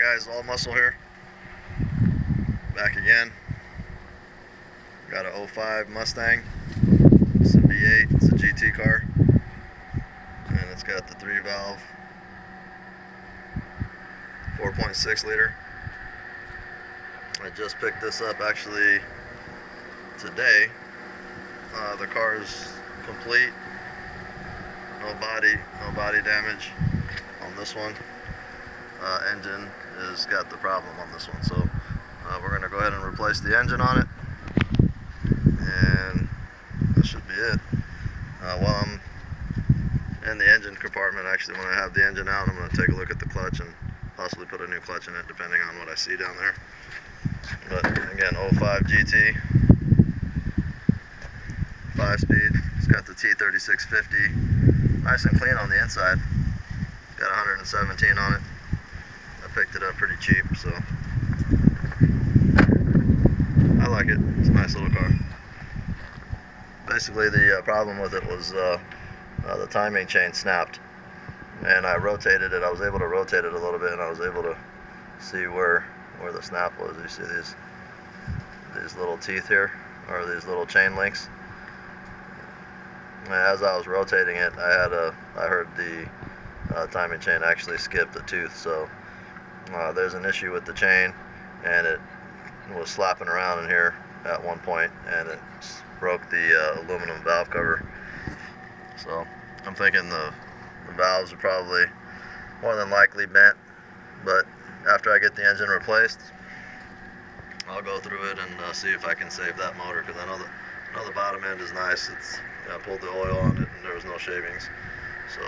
guys, all muscle here. Back again. Got a 05 Mustang. It's a V8, it's a GT car. And it's got the 3-valve 4.6 liter. I just picked this up actually today. The car is complete. No body damage on this one. Engine has got the problem on this one, so we're going to go ahead and replace the engine on it, and that should be it. While I'm in the engine compartment, actually when I have the engine out, I'm going to take a look at the clutch and possibly put a new clutch in it depending on what I see down there. But again, 05 GT, 5-speed. It's got the T3650, nice and clean on the inside. Got 117 on it. I picked it up pretty cheap, so I like it. It's a nice little car. Basically, the problem with it was the timing chain snapped, and I rotated it. I was able to rotate it a little bit, and I was able to see where the snap was. You see these little teeth here, or these little chain links. And as I was rotating it, I heard the timing chain actually skipped a tooth. So there's an issue with the chain, and it was slapping around in here at one point, and it broke the aluminum valve cover. So I'm thinking the valves are probably more than likely bent, but after I get the engine replaced, I'll go through it and see if I can save that motor, because I know the bottom end is nice. I pulled the oil on it and there was no shavings. So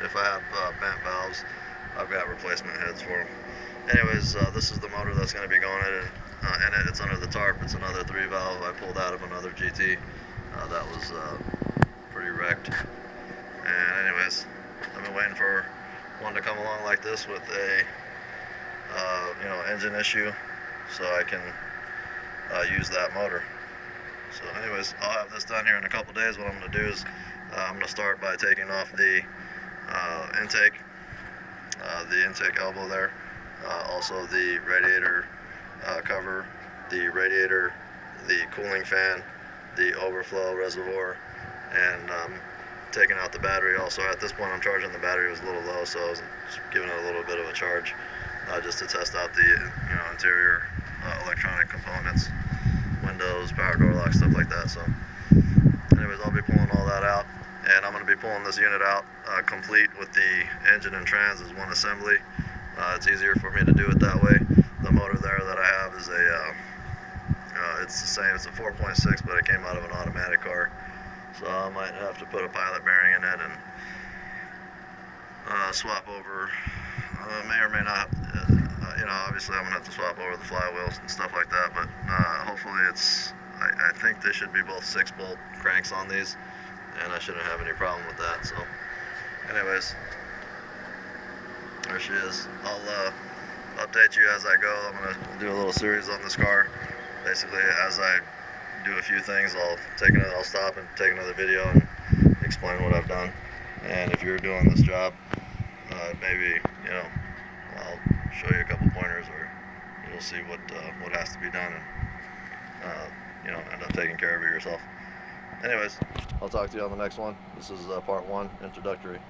if I have bent valves, I've got replacement heads for them. Anyways, this is the motor that's going to be going in it. It's under the tarp. It's another 3-valve I pulled out of another GT that was pretty wrecked. And anyways, I've been waiting for one to come along like this with a engine issue, so I can use that motor. So anyways, I'll have this done here in a couple days. What I'm going to do is I'm going to start by taking off the intake elbow there, also the radiator cover, the radiator, the cooling fan, the overflow reservoir, and taking out the battery. Also, at this point I'm charging the battery. It was a little low, so I was just giving it a little bit of a charge just to test out the interior electronic components, windows, power door locks, stuff like that. So anyways, I'll be pulling all that out, and I'm going to be pulling this unit out complete with the engine and trans as one assembly. It's easier for me to do it that way. The motor there that I have is it's the same, it's a 4.6, but it came out of an automatic car, so I might have to put a pilot bearing in it and swap over, may or may not, obviously I'm going to have to swap over the flywheels and stuff like that, but hopefully I think they should be both 6-bolt cranks on these, and I shouldn't have any problem with that. So anyways, there she is. I'll update you as I go. I'm going to do a little series on this car. Basically, as I do a few things, I'll stop and take another video and explain what I've done. And if you're doing this job, maybe I'll show you a couple pointers where you'll see what has to be done, and end up taking care of it yourself. Anyways, I'll talk to you on the next one. This is part 1, introductory.